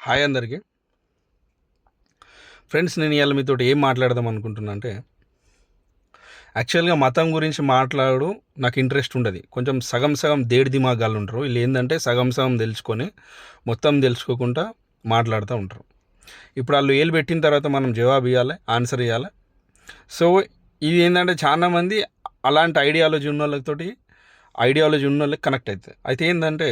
Hi అందరికీ friends. నేను ఇవాళ మీతో ఏం మాట్లాడదాం అనుకుంటున్నా అంటే, యాక్చువల్గా మతం గురించి మాట్లాడు నాకు ఇంట్రెస్ట్ ఉండదు. కొంచెం సగం సగం దేడి దిమాగాలు ఉంటారు. వీళ్ళు ఏంటంటే సగం సగం తెలుసుకొని మొత్తం తెలుసుకోకుండా మాట్లాడుతూ ఉంటారు. ఇప్పుడు వాళ్ళు ఏలు పెట్టిన తర్వాత మనం జవాబు ఇవ్వాలి, ఆన్సర్ ఇవ్వాలి. సో ఇది ఏంటంటే చాలామంది అలాంటి ఐడియాలజీ ఉన్న వాళ్ళకి కనెక్ట్ అవుతుంది. అయితే ఏంటంటే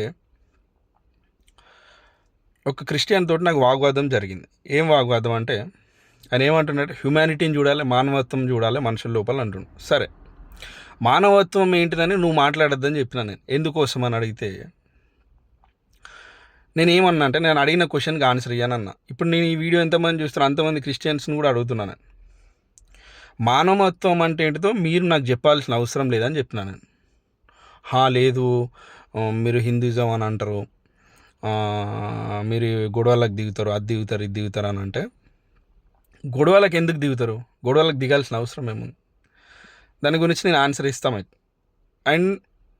ఒక క్రిస్టియన్ తోటి నాకు వాగ్వాదం జరిగింది. ఏం వాగ్వాదం అంటే, ఆయన ఏమంటున్నాడు, హ్యుమానిటీని చూడాలి, మానవత్వం చూడాలి మనుషుల లోపల అంటుండు. సరే, మానవత్వం ఏంటిదని నువ్వు మాట్లాడొద్దని చెప్పినా నేను. ఎందుకోసం అని అడిగితే నేను ఏమన్నా అంటే, నేను అడిగిన క్వశ్చన్కి ఆన్సర్ ఇయ్యానన్నా. ఇప్పుడు నేను ఈ వీడియో ఎంతమంది చూస్తాను అంతమంది క్రిస్టియన్స్ని కూడా అడుగుతున్నాను. మానవత్వం అంటే ఏంటిదో మీరు నాకు చెప్పాల్సిన అవసరం లేదని చెప్పినా నేను. లేదు, మీరు హిందూయిజం అని అంటారు, మీరు గొడవలకు దిగుతారు, అది దిగుతారు, ఇది దిగుతారు అని అంటే, గొడవలకు ఎందుకు దిగుతారు? గొడవలకు దిగాల్సిన అవసరం ఏముంది? దాని గురించి నేను ఆన్సర్ ఇస్తాను. అండ్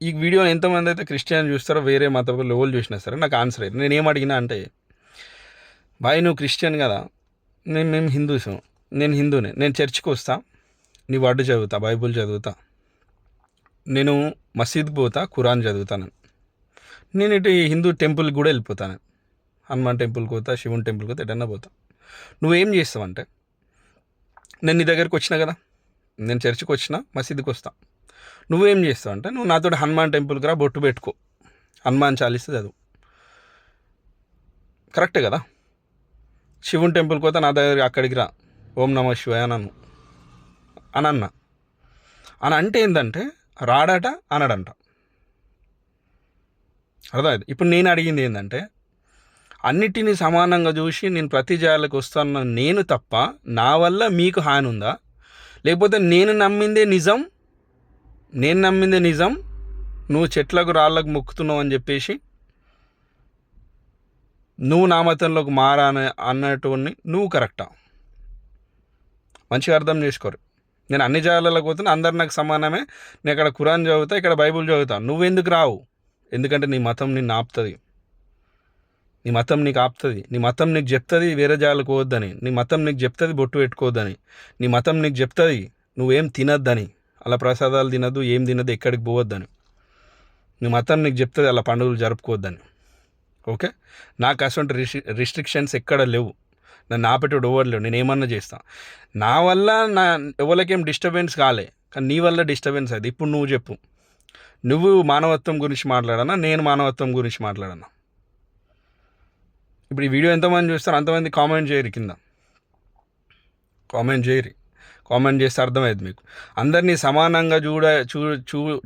ఈ వీడియో ఎంతమంది అయితే క్రిస్టియన్ చూస్తారో, వేరే మత లెవెల్ చూసినా సరే నాకు ఆన్సర్ అయ్యింది. నేను ఏమడిగినా అంటే, బాయ్ నువ్వు క్రిస్టియన్ కదా, మేము హిందూసం, నేను హిందూనే, నేను చర్చికి వస్తా, నీ వర్డ్ చదువుతా, బైబుల్ చదువుతా, నేను మసీద్కి పోతా, ఖురాన్ చదువుతాను, నేను ఇటు హిందూ టెంపుల్కి కూడా వెళ్ళిపోతాను, హనుమాన్ టెంపుల్కి పోతా, శివుని టెంపుల్కి పోతా, ఎటన్నా పోతా. నువ్వేం చేస్తావంటే, నేను నీ దగ్గరికి వచ్చినా కదా, నేను చర్చికి వచ్చినా, మసీదుకి వస్తా, నువ్వేం చేస్తావంటే, నువ్వు నాతో హనుమాన్ టెంపుల్కి రా, బొట్టు పెట్టుకో, హనుమాన్ చాలీస్తే చదువు. కరెక్టే కదా? శివుని టెంపుల్కి పోతా, నా దగ్గర అక్కడికి రా, ఓం నమ శివాయ అని అన్న అని అంటే ఏంటంటే, రాడట అనడంట. అర్థమైంది? ఇప్పుడు నేను అడిగింది ఏంటంటే, అన్నిటినీ సమానంగా చూసి నేను ప్రతి జాలకు వస్తున్న నేను తప్ప నా వల్ల మీకు హాని ఉందా? లేకపోతే నేను నమ్మిందే నిజం, నువ్వు చెట్లకు రాళ్ళకు మొక్కుతున్నావు అని చెప్పేసి నువ్వు నా మతంలోకి మారా అన్నటువంటి నువ్వు కరెక్టా? మంచిగా అర్థం చేసుకోరు. నేను అన్ని జాగాలకు పోతున్నా, అందరు నాకు సమానమే, నేను ఇక్కడ ఖురాన్ చదువుతా, ఇక్కడ బైబుల్ చదువుతా, నువ్వెందుకు రావు? ఎందుకంటే నీ మతం నిన్ను ఆపుతుంది, నీ మతం నీకు ఆపుతుంది, నీ మతం నీకు చెప్తుంది వేరే జాగాలకు పోవద్దని, నీ మతం నీకు చెప్తుంది బొట్టు పెట్టుకోవద్దని, నీ మతం నీకు చెప్తుంది నువ్వేం తినొద్దని, అలా ప్రసాదాలు తినద్దు, ఏం తినద్దు, ఎక్కడికి పోవద్దని, నీ మతం నీకు చెప్తుంది అలా పండుగలు జరుపుకోవద్దని. ఓకే, నాకు అటువంటి రిస్ట్రిక్షన్స్ ఎక్కడ లేవు, నన్ను ఆపేటోడు ఎవరు లేవు, నేను ఏమన్నా చేస్తాను. నా వల్ల ఎవరికేం డిస్టర్బెన్స్ కాలే, కానీ నీ వల్ల డిస్టర్బెన్స్ అది. ఇప్పుడు నువ్వు చెప్పు, నువ్వు మానవత్వం గురించి మాట్లాడనా, నేను మానవత్వం గురించి మాట్లాడనా? ఇప్పుడు ఈ వీడియో ఎంతమంది చూస్తారు అంతమంది కామెంట్ చేయరు, కింద కామెంట్ చేస్తే అర్థమవుతుంది మీకు. అందరినీ సమానంగా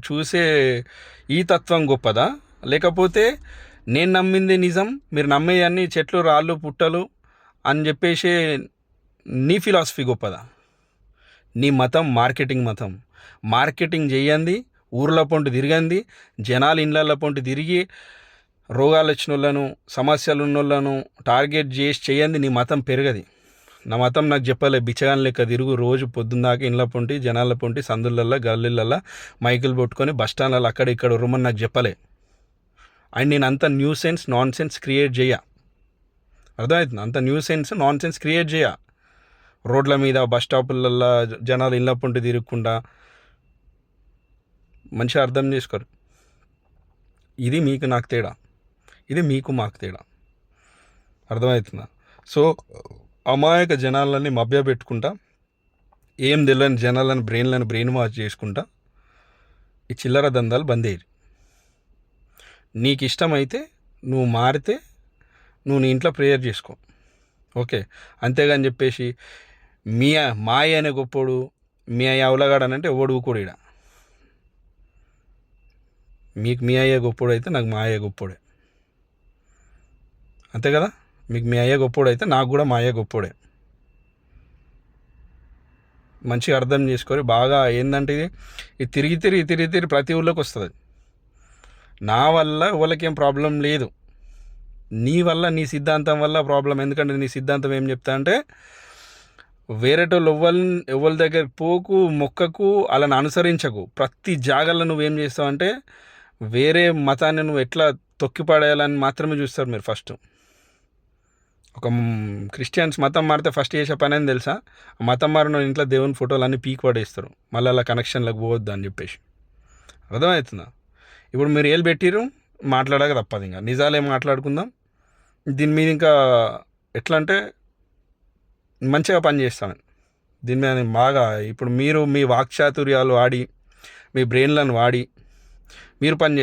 చూసే ఈ తత్వం గొప్పదా, లేకపోతే నేను నమ్మింది నిజం, మీరు నమ్మేయన్నీ చెట్లు రాళ్ళు పుట్టలు అని చెప్పేసి నీ ఫిలాసఫీ గొప్పదా? నీ మతం మార్కెటింగ్ చేయండి, ఊర్ల పొంటి తిరిగండి, జనాలు ఇండ్ల పొంటి తిరిగి రోగాలు వచ్చిన వాళ్ళను, సమస్యలు ఉన్న వాళ్ళను టార్గెట్ చేసి చేయండి, నీ మతం పెరగది. నా మతం నాకు చెప్పలే, బిచ్చగాని లెక్క తిరుగు, రోజు పొద్దున్నాక ఇండ్ల పొంటి జనాల పొంటి సందులల్లో గల్లీలల్లో మైకులు పట్టుకొని బస్ స్టాండ్లలో అక్కడ ఇక్కడ ఉరమని నాకు చెప్పలే. అండ్ నేను అంత నాన్ సెన్స్ క్రియేట్ చేయ, అర్థమవుతుంది? అంత నాన్ సెన్స్ క్రియేట్ చేయ. రోడ్ల మీద బస్ స్టాపులలో జనాలు ఇండ్ల పొంటి తిరగకుండా. మంచిగా అర్థం చేసుకోరు. ఇది మీకు నాకు తేడా, ఇది మీకు మాకు తేడా, అర్థమవుతుందా? సో అమాయక జనాలని మభ్యపెట్టుకుంటా, ఏం తెలియని జనాలను బ్రెయిన్ వాష్ చేసుకుంటా ఈ చిల్లర దందాలు బంద్ అయ్యి, నీకు ఇష్టమైతే నువ్వు మారితే నువ్వు నీ ఇంట్లో ప్రేయర్ చేసుకో, ఓకే? అంతేగాని చెప్పేసి మాయ అనే గొప్పోడు, మీ అయ్య అవలగాడనంటే ఎవడు ఊకోడు. ఈడ మీకు మీ అయ్యే గొప్పోడు అయితే నాకు మా అయ్యే గొప్పోడే, అంతే కదా? మీకు మీ అయ్యే గొప్పోడు అయితే నాకు కూడా మా అయ్యే గొప్పోడే. మంచిగా అర్థం చేసుకొని బాగా ఏంటంటే ఇది తిరిగి ప్రతి ఊళ్ళోకి వస్తుంది. నా వల్ల ఎవరికేం ప్రాబ్లం లేదు, నీ వల్ల, నీ సిద్ధాంతం వల్ల ప్రాబ్లం. ఎందుకంటే నీ సిద్ధాంతం ఏం చెప్తా అంటే, వేరేటోళ్ళు ఎవరి దగ్గర పోకు, మొక్కకు, అలాని అనుసరించకు. ప్రతి జాగాల్లో నువ్వేం చేస్తావు అంటే, వేరే మతాన్ని నువ్వు ఎట్లా తొక్కిపడేయాలని మాత్రమే చూస్తారు మీరు ఫస్ట్. ఒక క్రిస్టియన్స్ మతం మారితే ఫస్ట్ చేసే పని అని తెలుసా, మతం మారిన ఇంట్లో దేవుని ఫోటోలు అన్నీ పీక్ పడేస్తారు, మళ్ళీ అలా కనెక్షన్లకు పోవద్దు అని చెప్పేసి. అర్థమవుతుందా? ఇప్పుడు మీరు ఏళ్ళు పెట్టిరు, మాట్లాడక తప్పదు. ఇంకా నిజాలే మాట్లాడుకుందాం దీని మీద. ఇంకా ఎట్లా అంటే మంచిగా పని చేస్తాను దీని మీద నేను బాగా. ఇప్పుడు మీరు మీ వాక్చాతుర్యాలు వాడి, మీ బ్రెయిన్లను వాడి మీరు పని